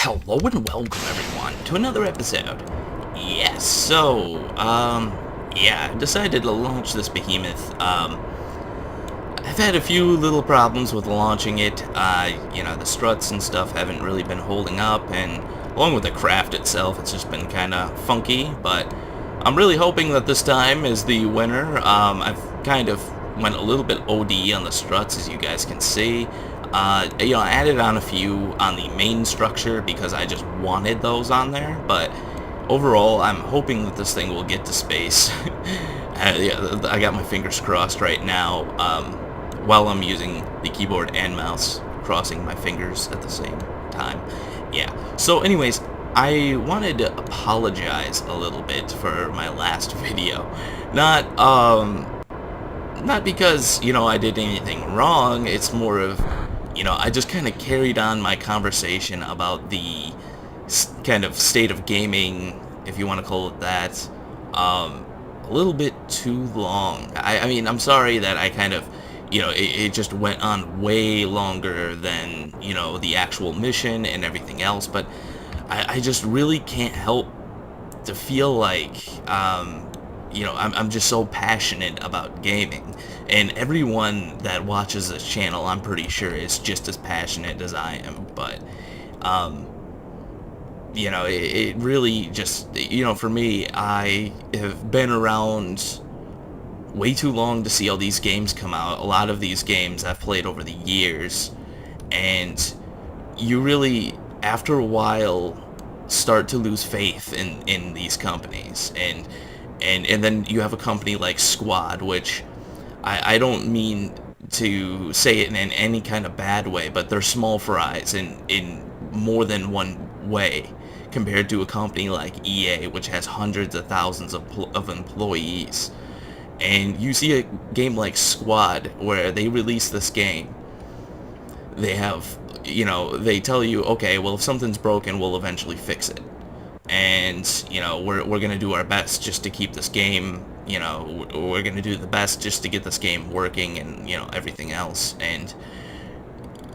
Hello and welcome everyone to another episode. I decided to launch this behemoth. I've had a few little problems with launching it. The struts and stuff haven't really been holding up, and along with the craft itself, it's just been kind of funky, but I'm really hoping that this time is the winner. I've kind of went a little bit OD on the struts, as you guys can see. I added on a few on the main structure because I just wanted those on there, but overall, I'm hoping that this thing will get to space. I got my fingers crossed right now, while I'm using the keyboard and mouse, crossing my fingers at the same time. Yeah, so anyways, I wanted to apologize a little bit for my last video. Not because, I did anything wrong, it's more of, I just kind of carried on my conversation about the kind of state of gaming, if you want to call it that, a little bit too long. I mean, I'm sorry that I kind of, it just went on way longer than, the actual mission and everything else, but I just really can't help to feel like, I'm just so passionate about gaming, and everyone that watches this channel, I'm pretty sure, is just as passionate as I am, but, it really just, for me, I have been around way too long to see all these games come out. A lot of these games I've played over the years, and you really, after a while, start to lose faith in these companies, and then you have a company like Squad, which I don't mean to say it in any kind of bad way, but they're small fries in more than one way compared to a company like EA, which has hundreds of thousands of employees. And you see a game like Squad, where they release this game, they have, they tell you, okay, well, if something's broken, we'll eventually fix it. And, we're going to do our best just to keep this game, we're going to do the best just to get this game working and, everything else. And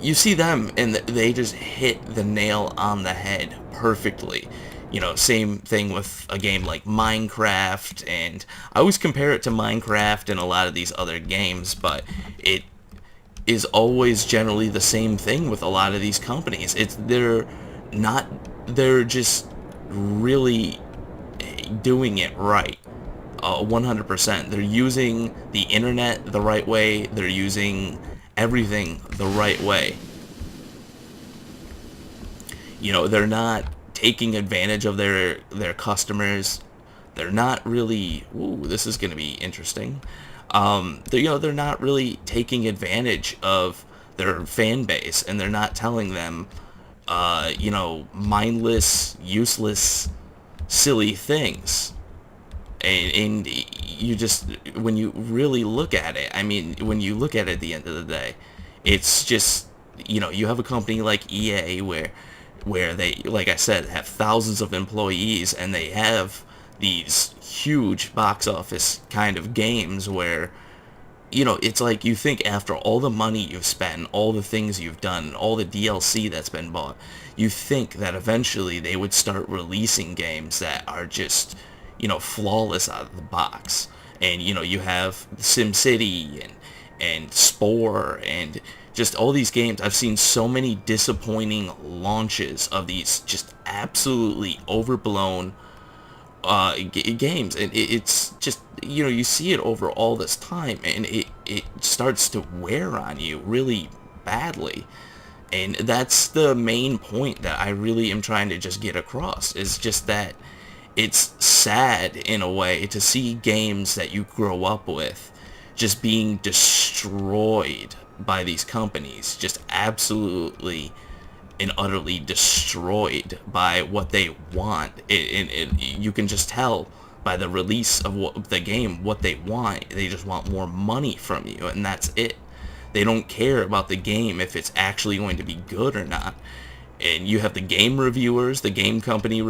you see them, and they just hit the nail on the head perfectly. Same thing with a game like Minecraft, and I always compare it to Minecraft and a lot of these other games, but it is always generally the same thing with a lot of these companies. They're just really doing it right, 100%. They're using the internet the right way. They're using everything the right way. They're not taking advantage of their customers. They're not really, ooh, this is going to be interesting. They're not really taking advantage of their fan base, and they're not telling them, mindless, useless, silly things. And you just, when you really look at it, I mean, when you look at it at the end of the day, it's just, you have a company like EA where they, like I said, have thousands of employees, and they have these huge box office kind of games where, it's like you think after all the money you've spent, all the things you've done, all the DLC that's been bought, you think that eventually they would start releasing games that are just, flawless out of the box. And, you have SimCity and Spore and just all these games. I've seen so many disappointing launches of these just absolutely overblown games, and it's just, you see it over all this time, and it starts to wear on you really badly. And that's the main point that I really am trying to just get across, is just that it's sad in a way to see games that you grow up with just being destroyed by these companies, just absolutely and utterly destroyed by what they want. You can just tell by the release of the game what they want. They just want more money from you, and that's it. They don't care about the game, if it's actually going to be good or not. And you have the game reviewers, the game company,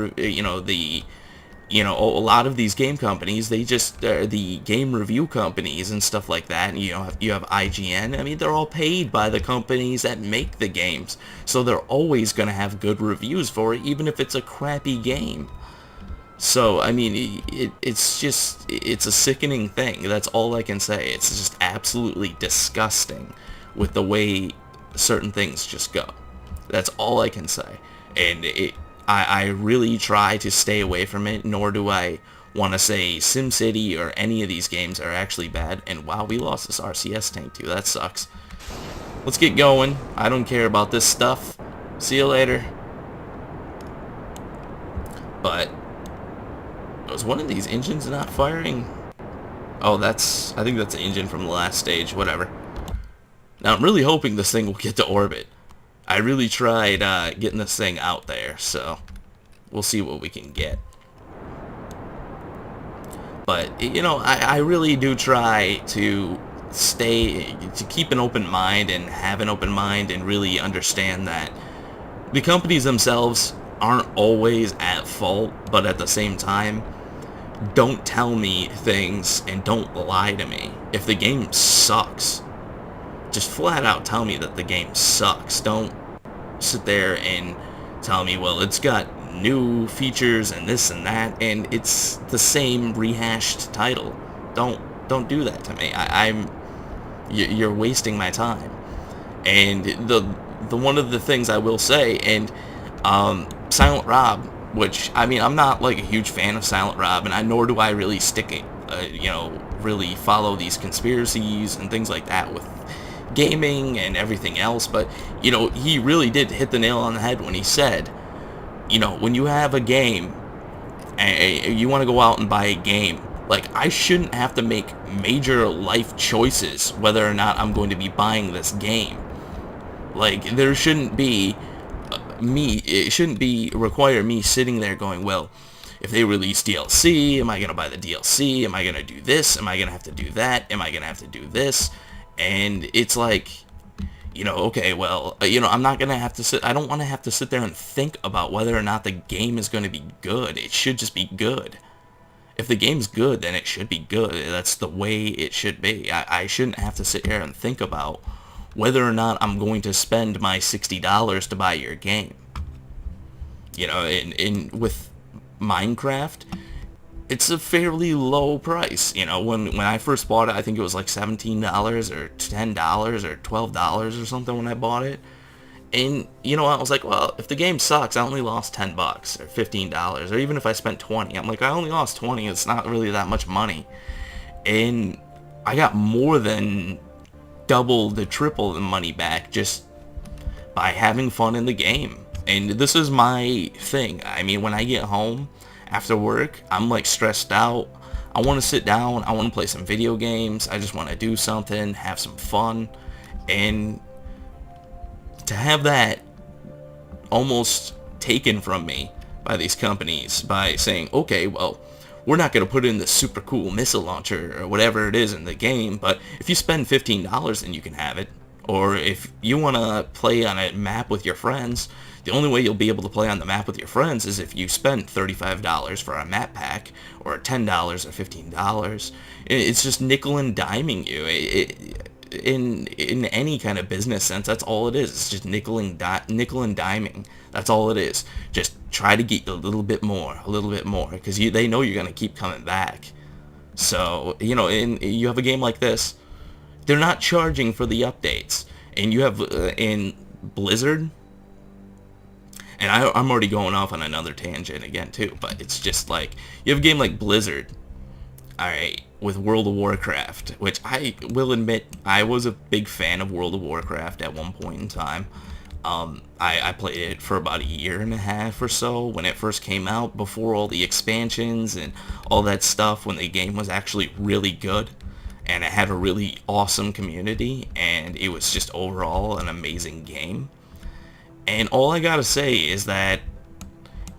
You know, a lot of these game companies, they just, the game review companies and stuff like that, and you have IGN, I mean, they're all paid by the companies that make the games, so they're always going to have good reviews for it, even if it's a crappy game. So, I mean, it's a sickening thing, that's all I can say. It's just absolutely disgusting with the way certain things just go. That's all I can say. And I really try to stay away from it, nor do I want to say SimCity or any of these games are actually bad. And wow, we lost this RCS tank too. That sucks. Let's get going. I don't care about this stuff. See you later. But was one of these engines not firing? Oh, I think that's the engine from the last stage. Whatever. Now I'm really hoping this thing will get to orbit. I really tried getting this thing out there, so we'll see what we can get. But, you know, I really do try to keep an open mind and have an open mind and really understand that the companies themselves aren't always at fault, but at the same time, don't tell me things and don't lie to me. If the game sucks, just flat out tell me that the game sucks. Don't sit there and tell me, well, it's got new features and this and that, and it's the same rehashed title. Don't do that to me. You're wasting my time. And the one of the things I will say, and Silent Rob, which, I mean, I'm not like a huge fan of Silent Rob, and nor do I really stick it, you know, really follow these conspiracies and things like that with gaming and everything else, but, you know, he really did hit the nail on the head when he said, you know, when you have a game and you want to go out and buy a game, like, I shouldn't have to make major life choices whether or not I'm going to be buying this game. Like, there shouldn't be it shouldn't be require me sitting there going, well, if they release DLC, am I going to buy the DLC? Am I going to do this? Am I going to have to do that? Am I going to have to do this? And it's like, you know, okay, well, you know, I'm not going to have to I don't want to have to sit there and think about whether or not the game is going to be good. It should just be good. If the game's good, then it should be good. That's the way it should be. I shouldn't have to sit here and think about whether or not I'm going to spend my $60 to buy your game. You know, with Minecraft, it's a fairly low price. You know, when I first bought it, I think it was like $17 or $10 or $12 or something when I bought it. And, you know, I was like, well, if the game sucks, I only lost $10 or $15, or even if I spent 20, I'm like, I only lost 20, it's not really that much money. And I got more than double to triple the money back just by having fun in the game. And this is my thing. I mean, when I get home after work, I'm like stressed out. I want to sit down, I want to play some video games, I just want to do something, have some fun. And to have that almost taken from me by these companies by saying, okay, well, we're not going to put in the super cool missile launcher or whatever it is in the game, but if you spend $15, then you can have it. Or if you want to play on a map with your friends, the only way you'll be able to play on the map with your friends is if you spend $35 for a map pack, or $10 or $15. It's just nickel and diming you. In any kind of business sense, that's all it is. It's just nickel and diming. That's all it is. Just try to get a little bit more, because they know you're gonna keep coming back. So, you know, you have a game like this, they're not charging for the updates, and you have in Blizzard. And I'm already going off on another tangent again too, but it's just like, you have a game like Blizzard, alright, with World of Warcraft, which I will admit, I was a big fan of World of Warcraft at one point in time. I played it for about a year and a half or so when it first came out, before all the expansions and all that stuff, when the game was actually really good, and it had a really awesome community, and it was just overall an amazing game. And all I gotta say is that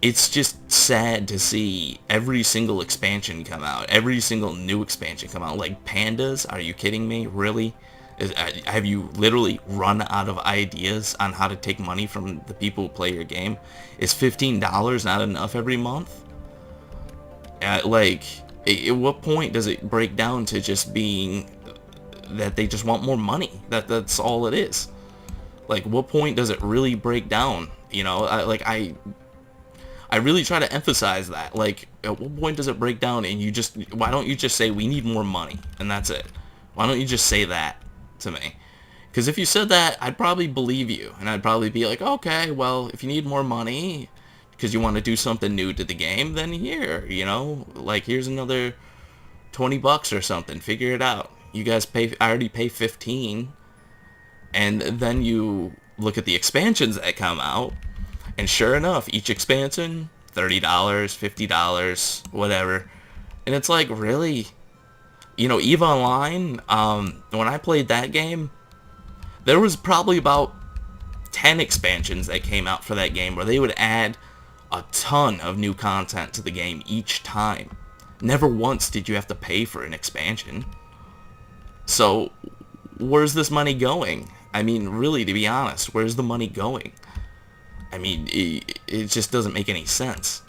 it's just sad to see every single expansion come out, every single new expansion come out. Like pandas, are you kidding me? Really? Have you literally run out of ideas on how to take money from the people who play your game? Is $15 not enough every month? Like, at what point does it break down to just being that they just want more money? That's all it is. Like, what point does it really break down? You know, I really try to emphasize that. Like, at what point does it break down and why don't you just say we need more money and that's it? Why don't you just say that to me? Because if you said that, I'd probably believe you, and I'd probably be like, okay, well, if you need more money because you want to do something new to the game, then here, you know, like, here's another 20 bucks or something. Figure it out. You guys I already pay 15, and then you look at the expansions that come out, and sure enough, each expansion, $30, $50, whatever. And it's like, really? You know, EVE Online, when I played that game, there was probably about 10 expansions that came out for that game where they would add a ton of new content to the game each time. Never once did you have to pay for an expansion. So, where's this money going? I mean, really, to be honest, where's the money going? I mean, it just doesn't make any sense.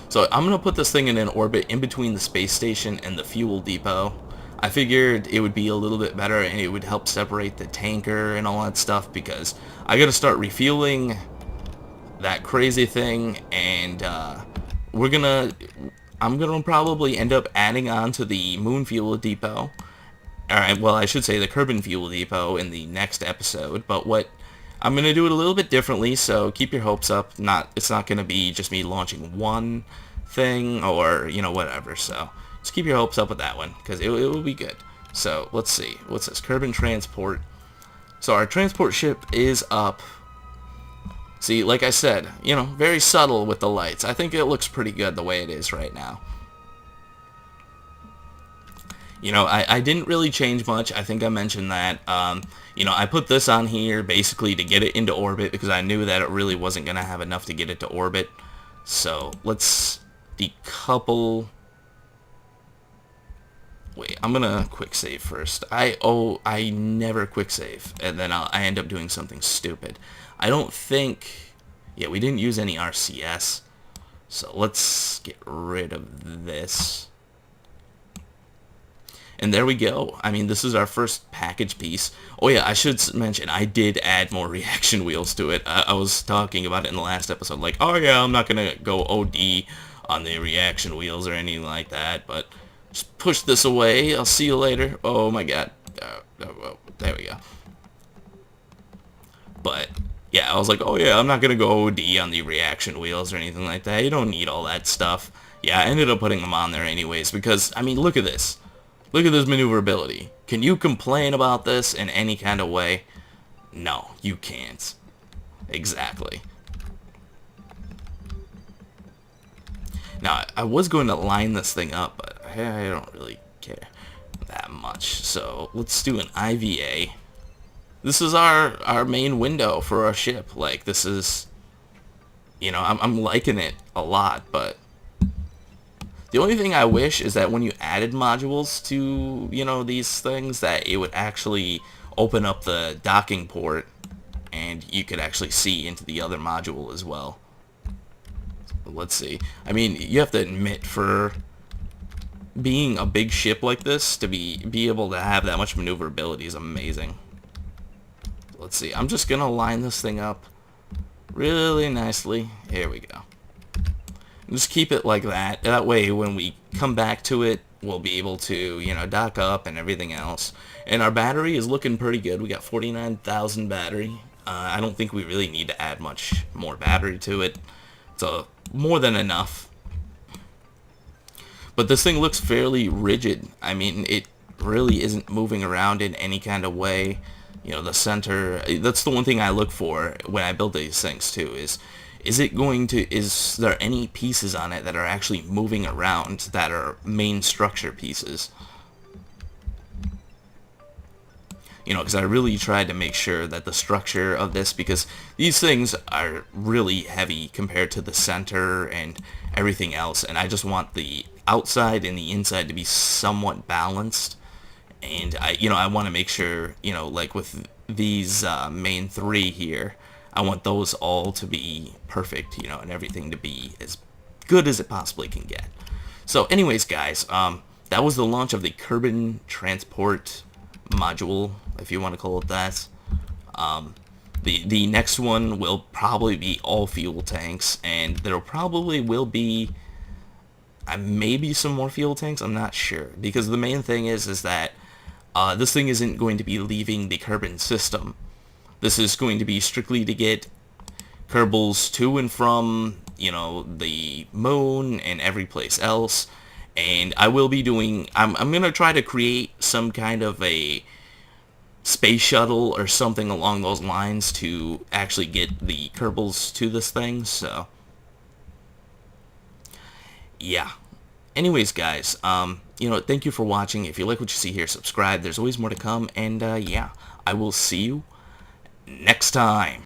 So I'm going to put this thing in an orbit in between the space station and the fuel depot. I figured it would be a little bit better and it would help separate the tanker and all that stuff, because I got to start refueling that crazy thing, and I'm gonna probably end up adding on to the moon fuel depot. Alright, well, I should say the Kerbin fuel depot in the next episode, but I'm gonna do it a little bit differently, so keep your hopes up. It's not gonna be just me launching one thing or, you know, whatever, so just keep your hopes up with that one, because it will be good. So, let's see. What's this? Kerbin Transport. So, our transport ship is up. See, like I said, you know, very subtle with the lights. I think it looks pretty good the way it is right now. You know, I didn't really change much. I think I mentioned that. You know, I put this on here basically to get it into orbit because I knew that it really wasn't going to have enough to get it to orbit. So, let's decouple. Wait, I'm going to quick save first. I never quick save, and then I end up doing something stupid. I don't think... Yeah, we didn't use any RCS. So let's get rid of this. And there we go. I mean, this is our first package piece. Oh yeah, I should mention, I did add more reaction wheels to it. I was talking about it in the last episode, like, oh yeah, I'm not going to go OD on the reaction wheels or anything like that, but just push this away. I'll see you later. Oh my god. There we go. But... yeah, I was like, oh yeah, I'm not going to go OD on the reaction wheels or anything like that. You don't need all that stuff. Yeah, I ended up putting them on there anyways because, I mean, look at this. Look at this maneuverability. Can you complain about this in any kind of way? No, you can't. Exactly. Now, I was going to line this thing up, but I don't really care that much. So, let's do an IVA. This is our main window for our ship. Like, this is, you know, I'm liking it a lot, but the only thing I wish is that when you added modules to, you know, these things, that it would actually open up the docking port and you could actually see into the other module as well. Let's see. I mean, you have to admit, for being a big ship like this, to be able to have that much maneuverability is amazing. Let's see. I'm just going to line this thing up really nicely. Here we go. Just keep it like that. That way, when we come back to it, we'll be able to, you know, dock up and everything else. And our battery is looking pretty good. We got 49,000 battery. I don't think we really need to add much more battery to it. It's more than enough. But this thing looks fairly rigid. I mean, it really isn't moving around in any kind of way. You know, the center, that's the one thing I look for when I build these things too, is there any pieces on it that are actually moving around that are main structure pieces? You know, because I really tried to make sure that the structure of this, because these things are really heavy compared to the center and everything else, and I just want the outside and the inside to be somewhat balanced. And I want to make sure, you know, like with these main three here, I want those all to be perfect, you know, and everything to be as good as it possibly can get. So anyways, guys, that was the launch of the Kerbin Transport module, if you want to call it that. The next one will probably be all fuel tanks, and there probably will be maybe some more fuel tanks. I'm not sure, because the main thing is that this thing isn't going to be leaving the Kerbin system. This is going to be strictly to get Kerbals to and from, you know, the moon and every place else. And I will be doing, I'm going to try to create some kind of a space shuttle or something along those lines to actually get the Kerbals to this thing. So yeah. Anyways, guys, you know, thank you for watching. If you like what you see here, subscribe. There's always more to come. And yeah, I will see you next time.